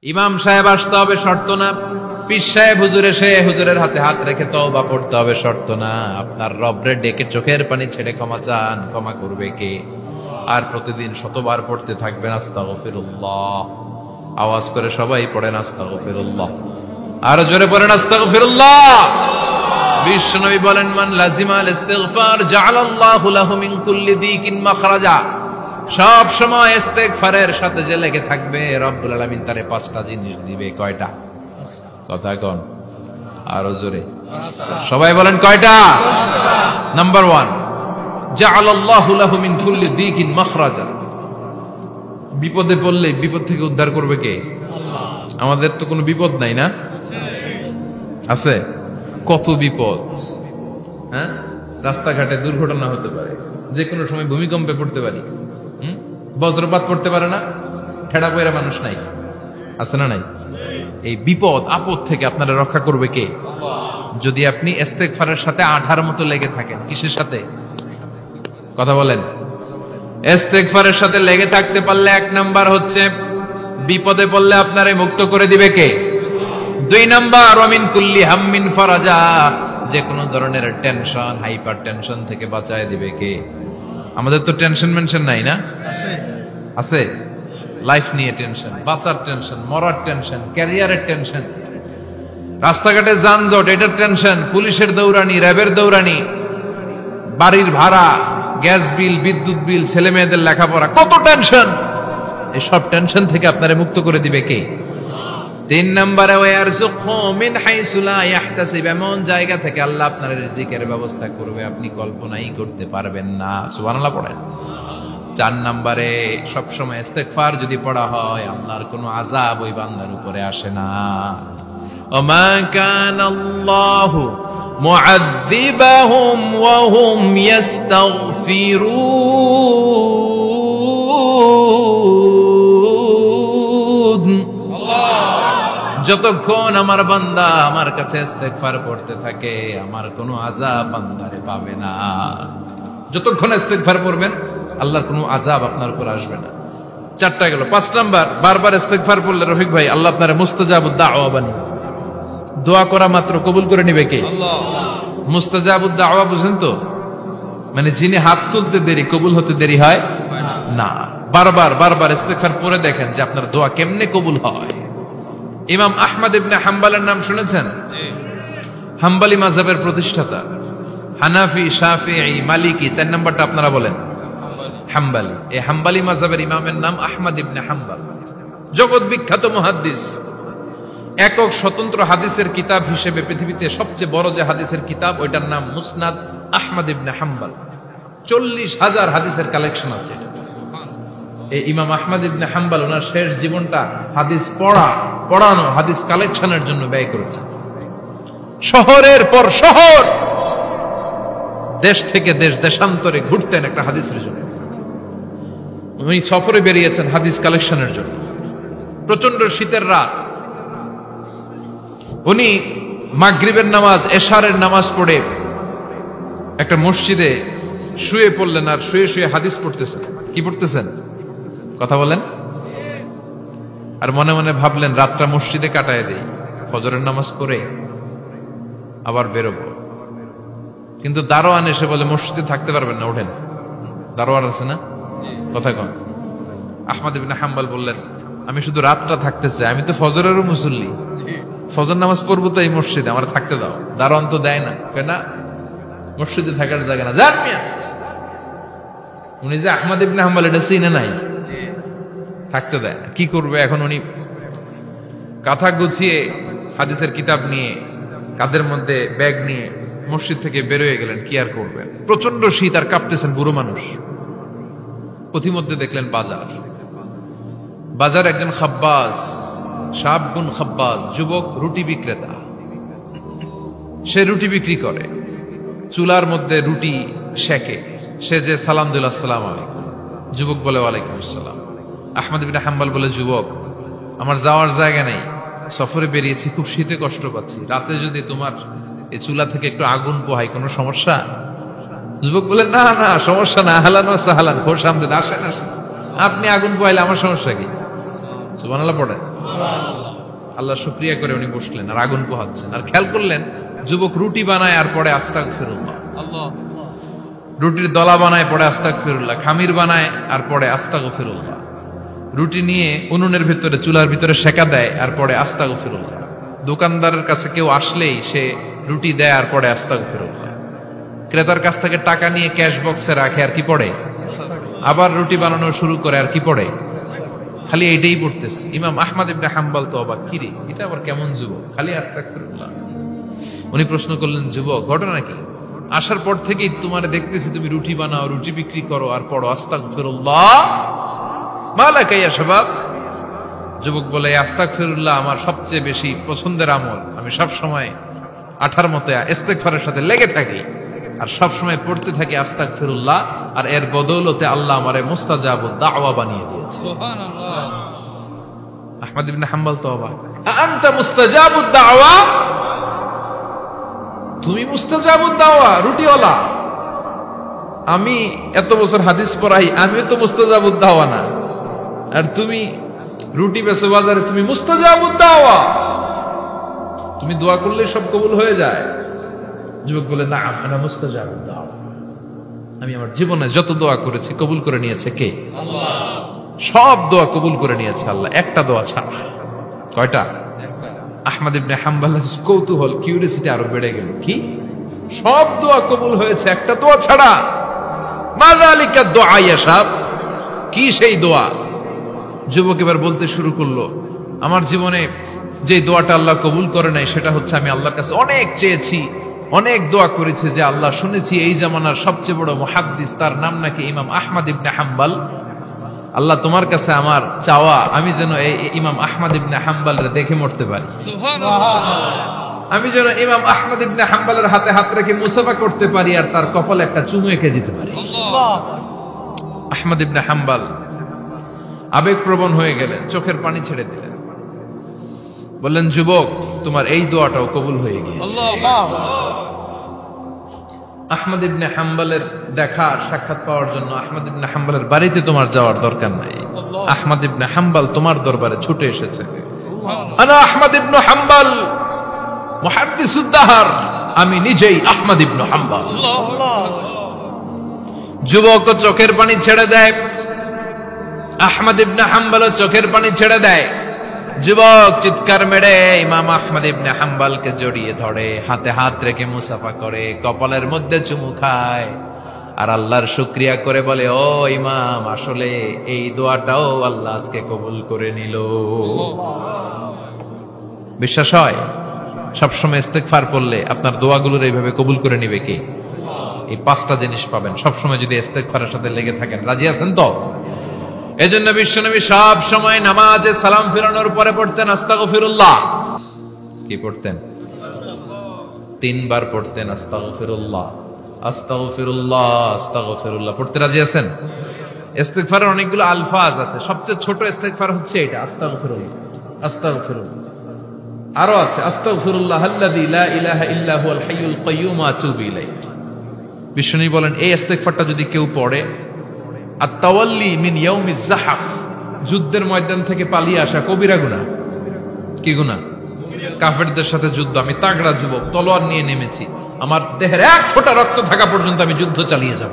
ইমাম সাহেব আসতে হবে শর্ত না, পীর সাহেব হুজুর এসে হুজুরের হাতে হাত রেখে তওবা পড়তে হবে শর্ত না। আপনার রবরে ডেকে চোখের পানি ছেড়ে ক্ষমা চান, ক্ষমা করবে কে? আর প্রতিদিন শতবার পড়তে থাকবেন আস্তাগফিরুল্লাহ। আওয়াজ করে সবাই পড়েন আস্তাগফিরুল্লাহ, আর জোরে পড়েন আস্তাগফিরুল্লাহ। বিশ্বনবী বলেন, মান লাজিমাল ইস্তিগফার জাআলাল্লাহু লাহু মিন কুল্লি দিকিন মাখরাজা। সব সময় ইস্তেগফারের সাথে যে লেগে থাকবে, রব্বুল আলামিন তারে 5টা জিনিস দিবে। কয়টা? কথা কোন আরো জোরে সবাই বলেন কয়টা? নাম্বার 1, জাআলাল্লাহু লাহু মিন কুল্লি দিকিন মাখরাজা। বিপদে পড়লে বিপদ থেকে উদ্ধার করবে কে? আল্লাহ। আমাদের তো কোনো বিপদ নাই না? আছে। কত বিপদ, হ্যাঁ? রাস্তাঘাটে দুর্ঘটনা হতে পারে, যে কোনো সময় ভূমিকম্পে পড়তে পারি, বজ্রপাত পড়তে পারে না, ঠেড়া পয়রা মানুষ নাই, আছে না নাই? এই বিপদ আপদ থেকে আপনারা রক্ষা করবে কে? যদি আপনি ইস্তেগফারের সাথে আঠার মতো লেগে থাকেন। কিসের সাথে? কথা বলেন। ইস্তেগফারের সাথে লেগে থাকতে পারলে 1 নাম্বার হচ্ছে বিপদে পড়লে আপনারে মুক্ত করে দিবে কে? 2 নাম্বার ওয়ামিন কুল্লি হাম্মিন ফারাজা। যে কোনো ধরনের টেনশন, হাইপার টেনশন থেকে বাঁচায় দিবে কে? আমাদের তো টেনশন মেনশন নাই না? আছে। লাইফ নিয়ে টেনশন, বাঁচার টেনশন, মরার টেনশন, ক্যারিয়ারের টেনশন, রাস্তাঘাটে যানজট এটার টেনশন, পুলিশের দৌড়ানি, র্যাবের দৌড়ানি, বাড়ির ভাড়া, গ্যাস বিল, বিদ্যুৎ বিল, ছেলে মেয়েদের লেখাপড়া, কত টেনশন। এই সব টেনশন থেকে আপনারে মুক্ত করে দিবে কে? 3 নম্বরে ওয়ারযুকহু মিন হাইসু লা ইয়াহতাসিব। এমন জায়গা থেকে আল্লাহ আপনার রিজিকের ব্যবস্থা করবে আপনি কল্পনাই করতে পারবেন না। সুবহানাল্লাহ পড়েন। 4 নম্বরে সবসময় ইস্তেগফার যদি পড়া হয়, আল্লাহর কোনো আযাব ওই বান্দার উপরে আসে না। ওমা কানাল্লাহু মুআযযিবাহুম ওয়া হুম ইস্তাগফিরুন। যতক্ষণ আমার বান্দা আমার কাছে ইস্তেগফার পড়তে থাকে, আমার কোনো আযাব বান্দারে পাবে না। যতক্ষণ ইস্তেগফার পড়বেন, আল্লাহর কোনো আযাব আপনার উপর আসবে না। 4টা গেল। 5 নাম্বার, বারবার ইস্তেগফার পড়লে রফিক ভাই আল্লাহ আপনারে মুস্তাজাবুদ দাওয়া বানিয়ে, দোয়া করা মাত্র কবুল করে নিবে কে? আল্লাহ। মুস্তাজাবুদ দাওয়া বুঝেন তো? মানে যিনি হাত তুলতে দেরি, কবুল হতে দেরি হয় না। বারবার বারবার ইস্তেগফার পড়ে দেখেন যে আপনার দোয়া কেমনে কবুল হয়। ইমাম আহমদ ইবনে হাম্বলের নাম শুনেছেন? হাম্বলি মাযহাবের প্রতিষ্ঠাতা। হানাফি, শাফিঈ, মালিকি, 4 নাম্বারটা আপনারা বলেন হাম্বলি। এই হাম্বলি মাযহাবের ইমামের নাম আহমদ ইবনে হাম্বল। জগৎ বিখ্যাত মুহাদ্দিস। একক স্বতন্ত্র হাদিসের কিতাব হিসেবে পৃথিবীতে সবচেয়ে বড় যে হাদিসের কিতাব, ওইটার নাম মুসনাদ আহমদ ইবনে হাম্বল। 40,000 হাদিসের কালেকশন আছে। এই ইমাম আহমদ ইবনে হাম্বল ওনার শেষ জীবনটা হাদিস পড়ানো, হাদিস কালেকশনের জন্য ব্যয় করেছেন। শহরের পর শহর, দেশ থেকে দেশ, দেশান্তরে ঘুরতেন একটা হাদিসের জন্য। উনি সফরে বেরিয়েছেন হাদিস কালেকশনের জন্য। প্রচন্ড শীতের রাত, উনি মাগরিবের নামাজ, এশারের নামাজ পড়ে একটা মসজিদে শুয়ে পড়লেন, আর শুয়ে শুয়ে হাদিস পড়তেছেন। কি পড়তেছেন? কথা বলেন। আর মনে মনে ভাবলেন রাতটা মসজিদে কাটায় দেই, ফজরের নামাজ পড়ে আবার বেরোবো। কিন্তু দারোয়ান এসে বলে মসজিদে থাকতে পারবেন না, ওঠেন। দারোয়ান আছে না? কথা কন। আহমদ ইবনে হাম্বল বললেন, আমি শুধু রাতটা থাকতে চাই, আমি তো ফজরেরও মুসল্লি, ফজর নামাজ পড়বো তো এই মসজিদে, আমার থাকতে দাও। দারোয়ান তো দেয় না, না মসজিদে থাকার জায়গা না, যান মিয়া। উনি যে আহমদ ইবনে হাম্বল এটা চিনে নাই, থাকতে দেয় না। কি করবে এখন? উনি কাঁথা গুছিয়ে হাদিসের কিতাব নিয়ে, কাঁধের মধ্যে ব্যাগ নিয়ে মসজিদ থেকে বেরোয় গেলেন। কি আর করবেন? প্রচন্ড শীত, আর কাঁপতেছেন, বুড়ো মানুষ। পথিমধ্যে দেখলেন বাজার একজন খাব্বাস, শাবগুন খাব্বাস, যুবক রুটি বিক্রেতা। সে রুটি বিক্রি করে, চুলার মধ্যে রুটি সেকে। সে যে সালাম দিল, আসসালামু আলাইকুম। যুবক বলে ওয়ালাইকুম আসসালাম। আহমদ ইবনে হাম্বল বলে, যুবক আমার যাওয়ার জায়গা নেই, সফরে বেরিয়েছি, খুব শীতে কষ্ট পাচ্ছি, রাতে যদি তোমার এই চুলা থেকে একটু আগুন পোহাই কোনো সমস্যা? যুবক বলে, না না সমস্যা না, আহলান ওয়া সাহলান, খোশ আমদেদ, আসেন আসেন, আপনি আগুন পোহাইলে আমার সমস্যা কি? সুবহানাল্লাহ পড়েন। আল্লাহ শুকরিয়া করে উনি বসলেন আর আগুন পোহাচ্ছেন, আর খেয়াল করলেন যুবক রুটি বানায় আর পরে আস্তাগফিরুল্লাহ, রুটির দলা বানায় পরে আস্তাগফিরুল্লাহ, খামির বানায় আর পরে আস্তাগফিরুল্লাহ, রুটি নিয়ে উনুনের ভিতরে চুলার ভিতরে সেকা দেয় আর পরে আস্তাগফিরুল্লাহ, দোকানদারের কাছে কেউ আসলেই সে রুটি দেয় আর পরে আস্তাগফিরুল্লাহ, ক্রেতার কাছ থেকে টাকা নিয়ে ক্যাশ বক্সে রাখে আর কি পড়ে, আবার রুটি বানানো শুরু করে আর কি পড়ে, খালি এইটাই পড়তেছে। ইমাম আহমদ ইবনে হাম্বল তো অবাক, কিরে এটা আবার কেমন যুবক, খালি আস্তাগফিরুল্লাহ। উনি প্রশ্ন করলেন, যুবক ঘটনা কি? আসার পর থেকেই তোমার দেখতেছি তুমি রুটি বানাও, রুটি বিক্রি করো আর পড়ো আস্তাগফিরুল্লাহ, মালাকা ইয়া শাবাব। যুবক বলে, আস্তাগফিরুল্লাহ আমার সবচেয়ে বেশি পছন্দের আমল, আমি সব সময় আঠার মতো ইস্তেগফারের সাথে লেগে থাকি আর সব সময় পড়তে থাকি আস্তাগফিরুল্লাহ, আর এর বদৌলতে আল্লাহ আমারে মুস্তাজাবুদ দাওয়া বানিয়ে দিয়েছে। সুবহানাল্লাহ। আহমদ ইবনে হাম্বল তো অবাক, আনতা মুস্তাজাবুদ দাওয়া, তুমি মুস্তাজাবুদ দাওয়া রুটিওয়ালা? আমি এত বছর হাদিস পড়াই, আমিও তো মুস্তাজাবুদ দাওয়া না, আর তুমি রুটি বেচো বাজারে, তুমি মুস্তাজাবুদ দাওয়া, তুমি দোয়া করলে সব কবুল হয়ে যায়? যুবক বলে, না আনা মুস্তাজাবুদ দাওয়া, আমি আমার জীবনে যত দোয়া করেছি কবুল করে নিয়েছে কে? আল্লাহ। সব দোয়া কবুল করে নিয়েছে আল্লাহ, একটা দোয়া ছাড়া। কয়টা? আহমদ ইবনে হাম্বলের কৌতূহল, কিউরিয়াসিটি আরো বেড়ে গেল, কি সব দোয়া কবুল হয়েছে একটা দোয়া ছাড়া? মাযালিকা দুআ ইয়া শাব, কি সেই দোয়া? যুবক এবার বলতে শুরু করলো, আমার জীবনে যে দোয়াটা আল্লাহ কবুল করে নাই সেটা হচ্ছে আমি আল্লাহর কাছে অনেক চেয়েছি, অনেক দোয়া করেছি যে আল্লাহ, শুনেছি এই জামানার সবচেয়ে বড় মুহাদ্দিস, তার নাম নাকি ইমাম আহমদ ইবনে হাম্বল, আল্লাহ তোমার কাছে আমার চাওয়া আমি যেন এই ইমাম আহমদ ইবনে হাম্বলের দেখে মরতে পারি। সুবহানাল্লাহ। আমি যেন ইমাম আহমদ ইবনে হাম্বলের হাতে হাত রেখে মুসাফা করতে পারি আর তার কপালে একটা চুমু এঁকে দিতে পারি। আহমদ ইবনে হাম্বল আবেগপ্রবণ হয়ে গেলেন, চোখের পানি ছেড়ে দিলেন, বললেন, যুবক তোমার এই দোয়াটাও কবুল হয়ে গিয়েছে। আহমদ ইবনে হাম্বলের দেখা সাক্ষাৎ পাওয়ার জন্য আহমদ ইবনে হাম্বলের বাড়িতে তোমার যাওয়ার দরকার নাই, আহমদ ইবনে হাম্বল তোমার দরবারে ছুটে এসেছে। আনা আহমদ ইবনে হাম্বল মুহাদ্দিসুদ দাহর, আমি নিজেই আহমদ ইবনে হাম্বল। যুবক চোখের পানি ছেড়ে দেয়, আহমদ ইবনে হাম্বল চোখের পানি ছেড়ে দেয়। যুবক চিৎকার মেরে ইমাম আহমদ ইবনে হাম্বলকে জড়িয়ে ধরে, হাতে হাত রেখে মুসাফা করে, কপালের মধ্যে চুমু খায় আর আল্লাহর শুকরিয়া করে বলে, ও ইমাম, আসলে এই দোয়াটাও আল্লাহ আজকে কবুল করে নিল। বিশ্বাস হয় সবসময় ইস্তেগফার পড়লে আপনার দোয়াগুলোর এইভাবে কবুল করে নিবে কি? এই পাঁচটা জিনিস পাবেন সবসময় যদি ইস্তেগফারের সাথে লেগে থাকেন। রাজি আছেন তো? এজন্য বিশ্বনবী সব সময় নামাজে সালাম ফিরানোর পরে পড়তেন আস্তাগফিরুল্লাহ। কি পড়তেন? 3 বার পড়তেন আস্তাগফিরুল্লাহ, আস্তাগফিরুল্লাহ, আস্তাগফিরুল্লাহ। পড়তে রাজি আছেন? ইস্তেগফারের অনেকগুলো আলফাজ আছে, সবচেয়ে ছোট ইস্তেগফার হচ্ছে এটা, আস্তাগফিরুল্লাহ, আস্তাগফিরুল্লাহ। আরো আছে, আস্তাগফিরুল্লাহ আল্লাযী লা ইলাহা ইল্লা হুয়াল হাইয়ুল কাইয়্যুম ওয়া আতুবু ইলাইহি। বিশ্বনবী বলেন, এই ইস্তেগফারটা যদি কেউ পড়ে, আত-তাওয়াল্লি মিন ইয়াউমিজ যাহাফ, যুদ্ধের ময়দান থেকে পালিয়ে আসা কবিরা গুনাহ। কি গুনাহ? কাফেরদের সাথে যুদ্ধ, আমি তাগড়া যুবক, তলোয়ার নিয়ে নেমেছি, আমার দেহের এক ফোঁটা রক্ত থাকা পর্যন্ত আমি যুদ্ধ চালিয়ে যাব,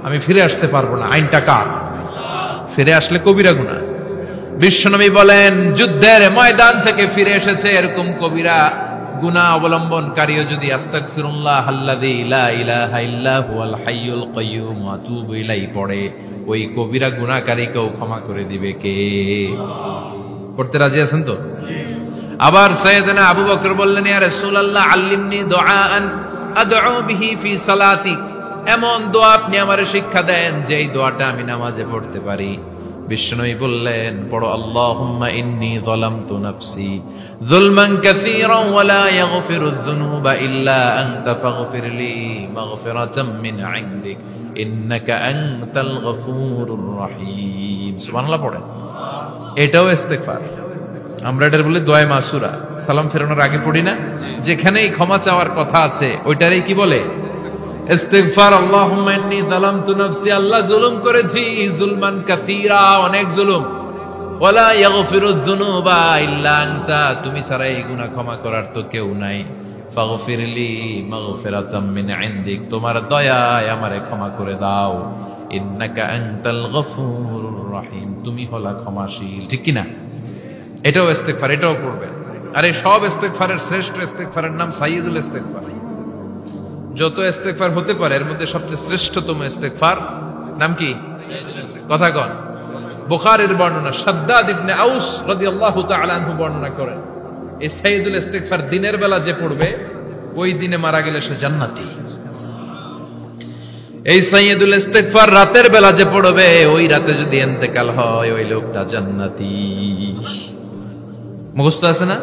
আমি ফিরে আসতে পারবো না, আইনটা কার? ফিরে আসলে কবিরা গুনাহ। বিশ্বনবী বলেন, যুদ্ধের ময়দান থেকে ফিরে এসেছে এরকম কবিরা গুনাহ অবলম্বনকারীও যদি আস্তাগফিরুল্লাহ আল্লাযী লা ইলাহা ইল্লা হুয়াল হাইয়ুল কাইয়্যুম ওয়া আতুবু ইলাইহি পড়ে, ওই কবিরা গুনাহকারীকেও ক্ষমা করে দিবে কে? পড়তে রাজি আছেন তো? আবার সাইয়েদনা আবু বকর বললেন, ইয়া রাসূলুল্লাহ আল্লিমনি দুআআন আদউ বিহি ফি সালাতি, এমন দোয়া আপনি আমারে শিক্ষা দেন যে এই দোয়াটা আমি নামাজে পড়তে পারি। বিশ্বনবী বললেন, পড়ো, আল্লাহুম্মা ইন্নী যালামতু নাফসি যুলমান কাসীরান ওয়া লা ইয়াগফিরুয যুনুবা ইল্লা আনতা ফাগফিরলি মাগফিরাতাম মিন ইনদিক ইন্নাকা আনতাল গফুরুর রহিম। সুবহানাল্লাহ পড়েন। এটাও ইস্তেগফার। আমরা এটার বলি দোয়া মাসুরা, সালাম ফেরানোর আগে পড়ি না? যেখানেই ক্ষমা চাওয়ার কথা আছে ওইটারই কি বলে? ইস্তিগফার। আল্লাহুম্মা ইন্নী যালামতু নাফসি, আল্লাহ জুলুম করেছি, জুলমান কাসীরা, অনেক জুলুম। ওয়ালা ইয়াগফিরুয যুনুবা ইল্লা আনতা, তুমি ছাড়া এই গুনাহ ক্ষমা করার তো কেউ নাই। ফাগফিরলি মাগফিরাতাম মিন ইনদিক, তোমার দয়ায় আমারে ক্ষমা করে দাও। ইন্নাকা আনতাল গফুরুর রহিম, তুমি হলা ক্ষমাশীল। ঠিক কি না? এটাও ইস্তেগফার, এটাও পড়বেন। আর এই সব ইস্তেগফারের শ্রেষ্ঠ ইস্তেগফারের নাম সাইয়্যিদুল ইস্তেগফার। যত ইস্তেগফার হতে পারে এর মধ্যে সবচেয়ে শ্রেষ্ঠতম ইস্তেগফার নাম কি? কথা কন। বুখারীর বর্ণনা, শাদ্দাদ ইবনে আউস রাদিয়াল্লাহু তাআলা আনহু বর্ণনা করেন, এই সাইয়্যিদুল ইস্তেগফার দিনের বেলা যে পড়বে ওই দিনে মারা গেলে সে জান্নাতি। এই সাইয়্যিদুল ইস্তেগফার রাতের বেলা যে পড়বে ওই রাতে যদি ইন্তেকাল হয় ওই লোকটা জান্নাতি। মুখস্থ আছে না?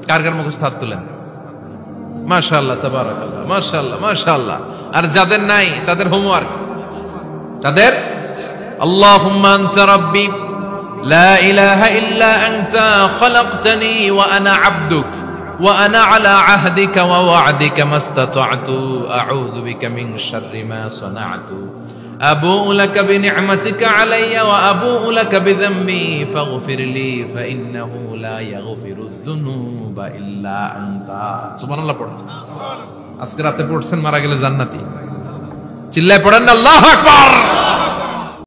কার কার মুখস্থ হাত তুলেন। মাশাআল্লাহ, তাবারাকাল্লাহ, মাশাআল্লাহ, মাশাআল্লাহ। আর যাদের নাই তাদের হোমওয়ার্ক, তাদের আল্লাহুম্মা আনতা রাব্বি লা ইলাহা ইল্লা আনতা খালাকতানি ওয়া আনা আবদুক ওয়া আনা আলা আহদিকা ওয়া ওয়া'দিকা মাস্তাতা'তু আউযু বিকা মিন শাররি মা সানা'তু আবু'ু লাকা বিনি'মাতিকা আলাইয়া ওয়া আবু'ু লাকা বিযামবি ফাগফিরলি ফাইন্নাহু লা ইয়াগফিরুয যুনুবা ইল্লা আনতা। সুবহানাল্লাহ পড়ুন। আজকে রাতে পড়ছেন, মারা গেলে জান্নাতি। চিল্লায় পড়েন না আল্লাহু আকবার।